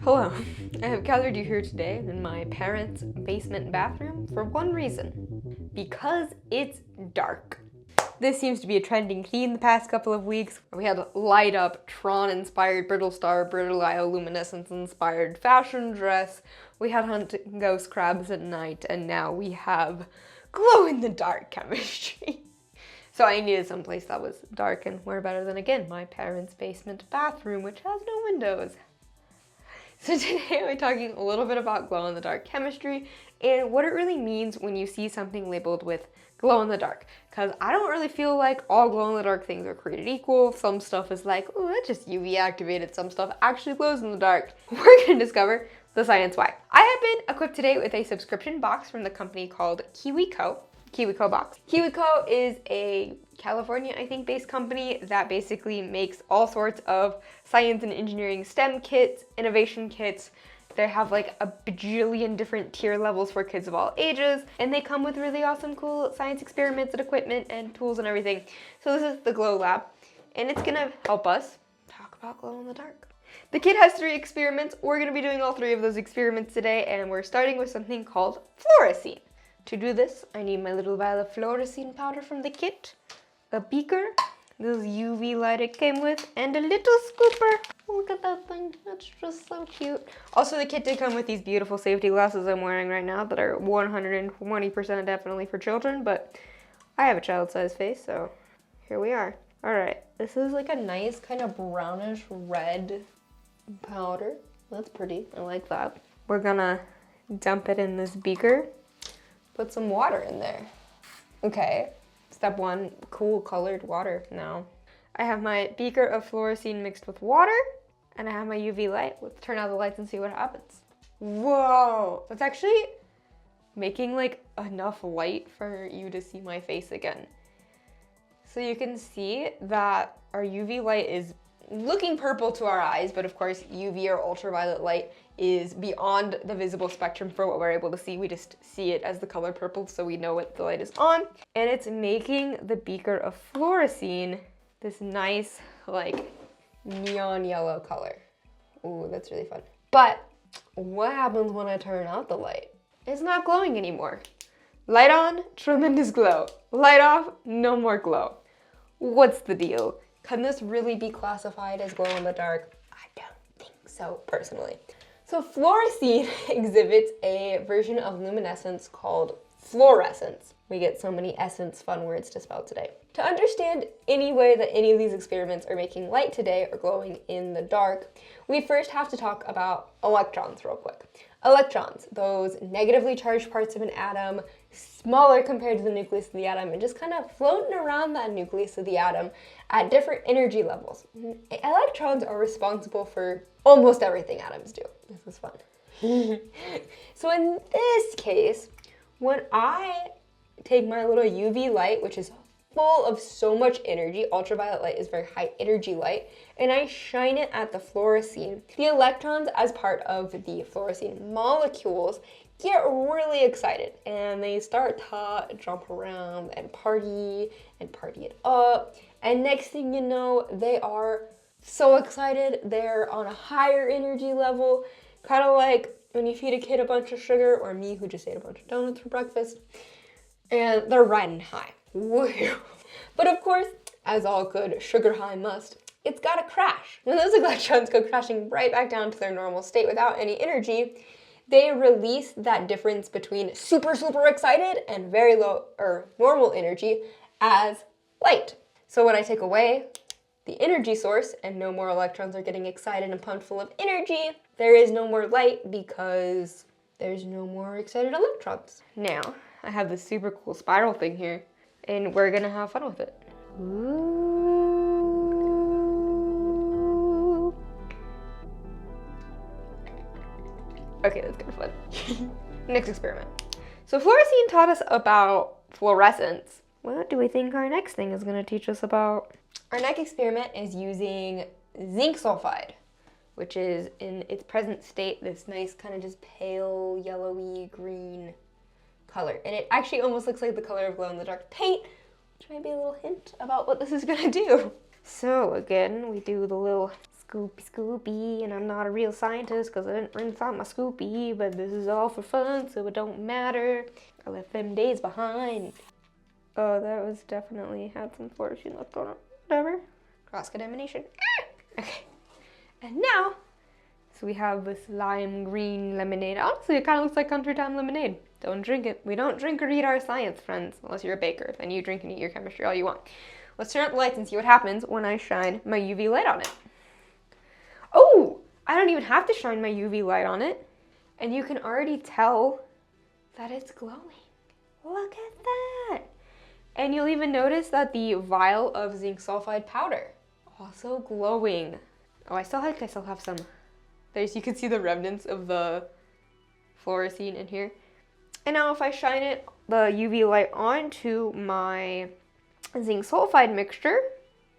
Hello, I have gathered you here today in my parents' basement bathroom for one reason. Because it's dark. This seems to be a trending theme the past couple of weeks. We had light up, Tron-inspired brittle star, brittle bioluminescence-inspired fashion dress. We had hunt ghost crabs at night, and now we have glow-in-the-dark chemistry. So I needed someplace that was dark, and where better than, again, my parents' basement bathroom, which has no windows. So today we're talking a little bit about glow-in-the-dark chemistry and what it really means when you see something labeled with glow-in-the-dark. Because I don't really feel like all glow-in-the-dark things are created equal. Some stuff is like, oh, that's just UV activated. Some stuff actually glows in the dark. We're going to discover the science why. I have been equipped today with a subscription box from the company called KiwiCo box. KiwiCo is a California, I think, based company that basically makes all sorts of science and engineering STEM kits, innovation kits. They have like a bajillion different tier levels for kids of all ages, and they come with really awesome, cool science experiments and equipment and tools and everything. So this is the Glow Lab, and it's gonna help us talk about glow in the dark. The kit has 3 experiments. We're gonna be doing all 3 of those experiments today, and we're starting with something called florosine. To do this, I need my little vial of florosine powder from the kit, a beaker, this UV light it came with, and a little scooper. Look at that thing, that's just so cute. Also, the kit did come with these beautiful safety glasses I'm wearing right now that are 120% definitely for children, but I have a child-sized face, so here we are. All right, this is like a nice kind of brownish red powder. That's pretty, I like that. We're gonna dump it in this beaker. Put some water in there. Okay, step 1, cool colored water now. I have my beaker of florosine mixed with water, and I have my UV light. Let's turn out the lights and see what happens. Whoa, that's actually making like enough light for you to see my face again. So you can see that our UV light is looking purple to our eyes, but of course UV or ultraviolet light is beyond the visible spectrum for what we're able to see. We just see it as the color purple, so we know what the light is on. And it's making the beaker of florosine this nice, like, neon yellow color. Ooh, that's really fun. But what happens when I turn out the light? It's not glowing anymore. Light on, tremendous glow. Light off, no more glow. What's the deal? Can this really be classified as glow in the dark? I don't think so, personally. So fluorescein exhibits a version of luminescence called fluorescence. We get so many essence fun words to spell today. To understand any way that any of these experiments are making light today or glowing in the dark, we first have to talk about electrons real quick. Electrons, those negatively charged parts of an atom, smaller compared to the nucleus of the atom, and just kind of floating around that nucleus of the atom at different energy levels. Electrons are responsible for almost everything atoms do. This is fun. So in this case, when I take my little UV light, which is full of so much energy, ultraviolet light is very high energy light, and I shine it at the fluorescein, the electrons as part of the fluorescein molecules get really excited and they start to jump around and party it up. And next thing you know, they are so excited. They're on a higher energy level, kind of like when you feed a kid a bunch of sugar, or me who just ate a bunch of donuts for breakfast, and they're riding high. Woo. But of course, as all good sugar high must, it's gotta crash. When those electrons go crashing right back down to their normal state without any energy, they release that difference between super, super excited and very low or normal energy as light. So when I take away the energy source and no more electrons are getting excited and pumped full of energy, there is no more light because there's no more excited electrons. Now, I have this super cool spiral thing here, and we're gonna have fun with it. Ooh. Okay, that's kind of fun. Next experiment. So fluorescein taught us about fluorescence. What do we think our next thing is gonna teach us about? Our next experiment is using zinc sulfide, which is in its present state this nice kind of just pale yellowy green color. And it actually almost looks like the color of glow-in-the-dark paint, which might be a little hint about what this is gonna do. So again, we do the little Scoopy, Scoopy, and I'm not a real scientist because I didn't rinse out my Scoopy, but this is all for fun, so it don't matter. I left them days behind. Oh, that was definitely had some florosine left on it. Whatever. Cross-contamination. Okay. And now, so we have this lime green lemonade. Honestly, it kind of looks like country time lemonade. Don't drink it. We don't drink or eat our science, friends, unless you're a baker. Then you drink and eat your chemistry all you want. Let's turn up the lights and see what happens when I shine my UV light on it. Oh, I don't even have to shine my UV light on it. And you can already tell that it's glowing. Look at that. And you'll even notice that the vial of zinc sulfide powder also glowing. Oh, I still have some. There's, you can see the remnants of the florosine in here. And now if I shine it, the UV light onto my zinc sulfide mixture,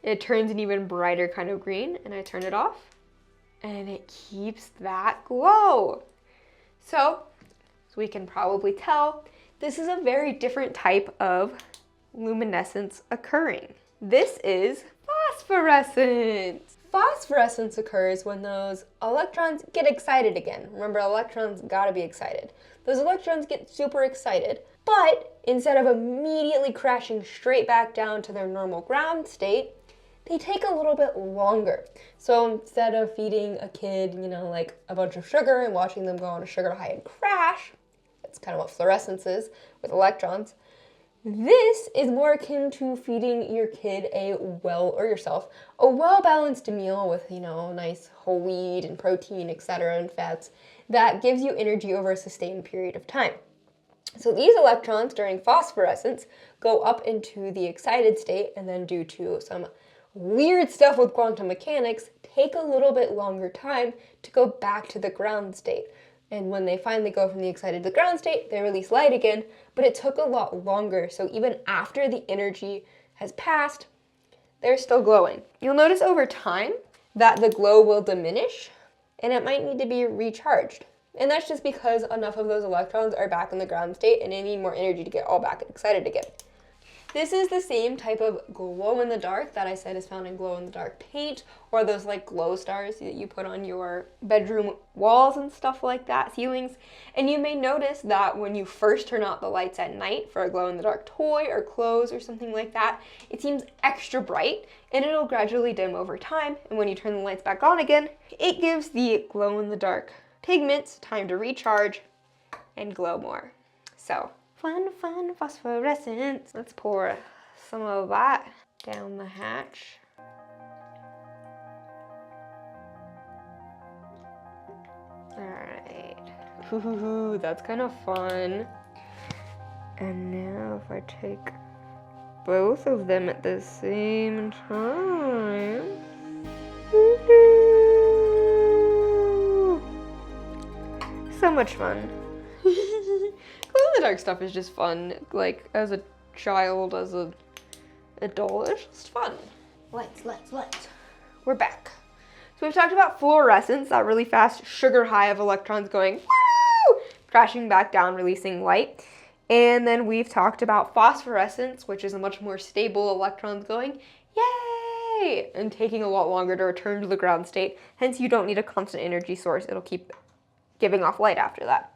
it turns an even brighter kind of green, and I turn it off, and it keeps that glow. So we can probably tell this is a very different type of luminescence occurring. This is phosphorescence. Phosphorescence occurs when those electrons get excited again. Remember, electrons gotta be excited. Those electrons get super excited, but instead of immediately crashing straight back down to their normal ground state, they take a little bit longer. So instead of feeding a kid, like a bunch of sugar and watching them go on a sugar high and crash, that's kind of what fluorescence is with electrons, this is more akin to feeding your kid a well-balanced meal with, nice whole wheat and protein, etc., and fats that gives you energy over a sustained period of time. So these electrons during phosphorescence go up into the excited state, and then due to some weird stuff with quantum mechanics, take a little bit longer time to go back to the ground state. And when they finally go from the excited to the ground state, they release light again, but it took a lot longer. So even after the energy has passed, they're still glowing. You'll notice over time that the glow will diminish, and it might need to be recharged. And that's just because enough of those electrons are back in the ground state and they need more energy to get all back excited again. This is the same type of glow-in-the-dark that I said is found in glow-in-the-dark paint, or those like glow stars that you put on your bedroom walls and stuff like that, ceilings. And you may notice that when you first turn out the lights at night for a glow-in-the-dark toy or clothes or something like that, it seems extra bright, and it'll gradually dim over time. And when you turn the lights back on again, it gives the glow-in-the-dark pigments time to recharge and glow more. So, fun phosphorescence. Let's pour some of that down the hatch. Alright. Ooh, that's kind of fun. And now if I take both of them at the same time. So much fun. Glow-in-the-dark stuff is just fun, like as a child, as an adult, it's just fun. Lights. We're back. So we've talked about fluorescence, that really fast sugar high of electrons going woo, crashing back down, releasing light. And then we've talked about phosphorescence, which is a much more stable electrons going yay, and taking a lot longer to return to the ground state. Hence, you don't need a constant energy source. It'll keep giving off light after that.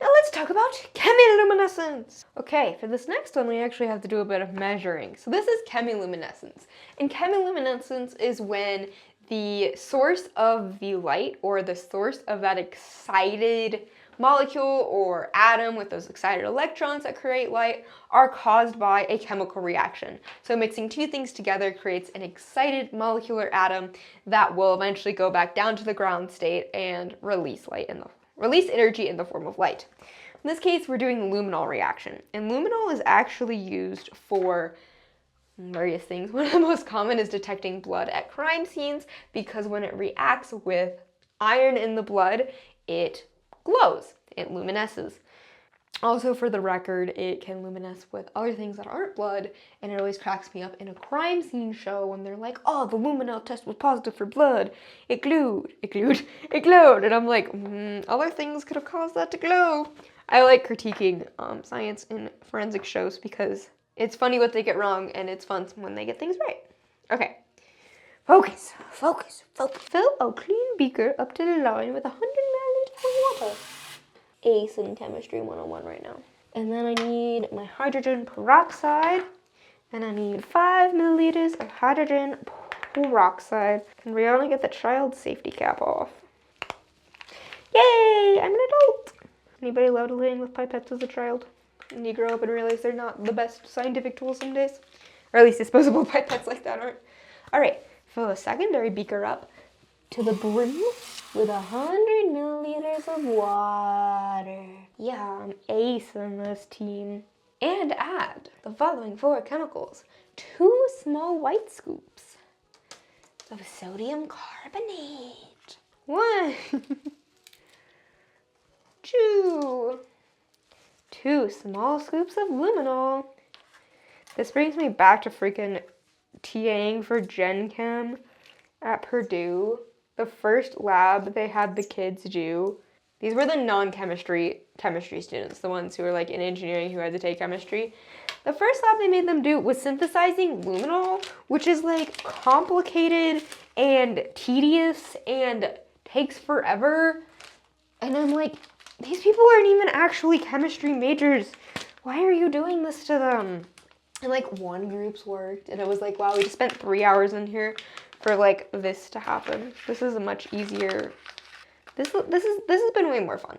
Now let's talk about chemoluminescence. Okay, for this next one, we actually have to do a bit of measuring. So this is chemoluminescence. And chemoluminescence is when the source of the light, or the source of that excited molecule or atom with those excited electrons that create light, are caused by a chemical reaction. So mixing two things together creates an excited molecular atom that will eventually go back down to the ground state and release energy in the form of light. In this case, we're doing the luminol reaction. And luminol is actually used for various things. One of the most common is detecting blood at crime scenes, because when it reacts with iron in the blood, it glows, it luminesces. Also, for the record, it can luminesce with other things that aren't blood, and it always cracks me up in a crime scene show when they're like, oh, the luminol test was positive for blood. It glowed, and I'm like, other things could have caused that to glow. I like critiquing science in forensic shows because it's funny what they get wrong, and it's fun when they get things right. Okay, Focus, focus, focus. Fill a clean beaker up to the line with 100 milliliters of water. Ace in chemistry 101 right now. And then I need my hydrogen peroxide. And I need 5 milliliters of hydrogen peroxide. Can Brianna get the child safety cap off? Yay! I'm an adult! Anybody allowed playing with pipettes as a child? And you grow up and realize they're not the best scientific tools some days? Or at least disposable pipettes like that aren't. Alright, fill a secondary beaker up to the brim with 100 milliliters of water. Yeah, I'm ace on this team. And add the following 4 chemicals. 2 small white scoops of sodium carbonate. 1, 2 small scoops of luminol. This brings me back to freaking TAing for Gen Chem at Purdue. The first lab they had the kids do. These were the non-chemistry students, the ones who were like in engineering who had to take chemistry. The first lab they made them do was synthesizing luminol, which is like complicated and tedious and takes forever. And I'm like, these people aren't even actually chemistry majors. Why are you doing this to them? And like one group's worked and it was like, wow, we just spent 3 hours in here for like this to happen. This is a much easier, this has been way more fun.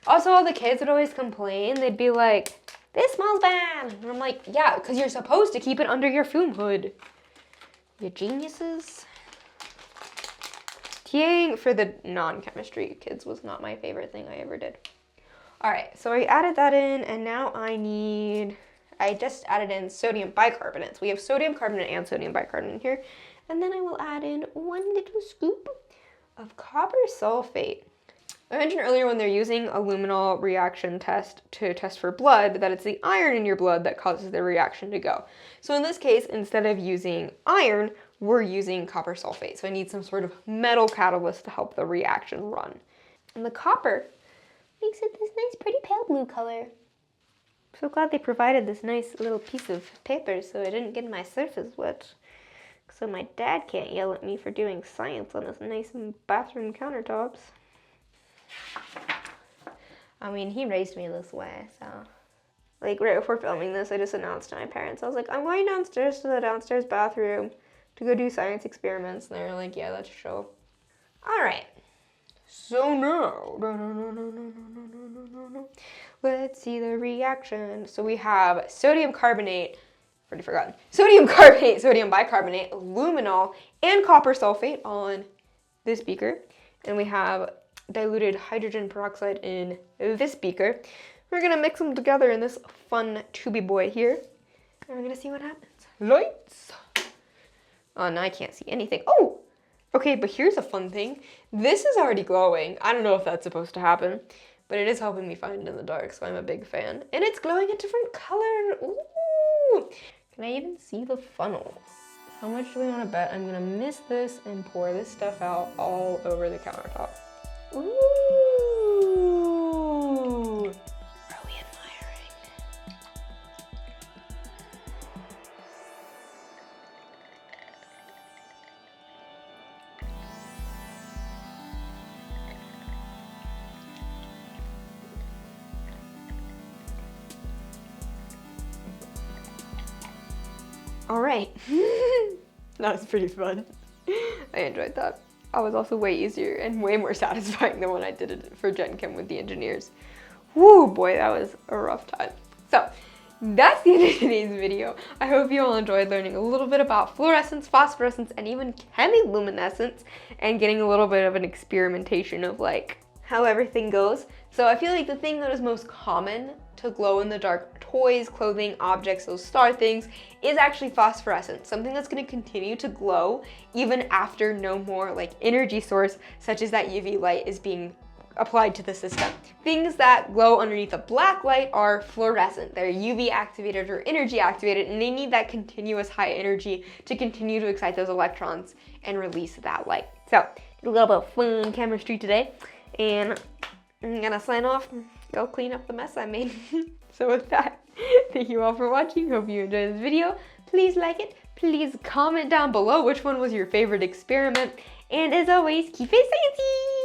Also, all the kids would always complain. They'd be like, this smells bad. And I'm like, yeah, because you're supposed to keep it under your fume hood. You geniuses. TAing for the non-chemistry kids was not my favorite thing I ever did. All right, so I added that in, and now I just added in sodium bicarbonate. So we have sodium carbonate and sodium bicarbonate here. And then I will add in 1 little scoop of copper sulfate. I mentioned earlier when they're using a luminol reaction test to test for blood that it's the iron in your blood that causes the reaction to go. So in this case, instead of using iron, we're using copper sulfate. So I need some sort of metal catalyst to help the reaction run. And the copper makes it this nice pretty pale blue color. I'm so glad they provided this nice little piece of paper so I didn't get my surface wet. So my dad can't yell at me for doing science on his nice bathroom countertops. I mean, he raised me this way, so. Like, right before filming this, I just announced to my parents. I was like, I'm going downstairs to the downstairs bathroom to go do science experiments. And they were like, yeah, let's show. All right. So now, let's see the reaction. So we have sodium carbonate, already forgotten, sodium carbonate, sodium bicarbonate, luminol, and copper sulfate on this beaker. And we have diluted hydrogen peroxide in this beaker. We're gonna mix them together in this fun tubey boy here. And we're gonna see what happens. Lights! Oh, now I can't see anything. Oh! Okay, but here's a fun thing. This is already glowing. I don't know if that's supposed to happen, but it is helping me find it in the dark, so I'm a big fan. And it's glowing a different color. Ooh! Can I even see the funnels? How much do we want to bet I'm gonna miss this and pour this stuff out all over the countertop? Ooh! Are we admiring? All right. That was pretty fun. I enjoyed that. That was also way easier and way more satisfying than when I did it for Gen Chem with the engineers. Woo, boy, that was a rough time. So, that's the end of today's video. I hope you all enjoyed learning a little bit about fluorescence, phosphorescence, and even chemoluminescence, and getting a little bit of an experimentation of like how everything goes. So I feel like the thing that is most common to glow in the dark toys, clothing, objects, those star things, is actually phosphorescence, something that's going to continue to glow even after no more like energy source such as that UV light is being applied to the system. Things that glow underneath a black light are fluorescent. They're UV activated or energy activated, and they need that continuous high energy to continue to excite those electrons and release that light. So, did a little bit of fun chemistry today, and I'm gonna sign off and go clean up the mess I made. So with that, thank you all for watching. Hope you enjoyed this video. Please like it, Please comment down below which one was your favorite experiment. And as always, keep it sciencey!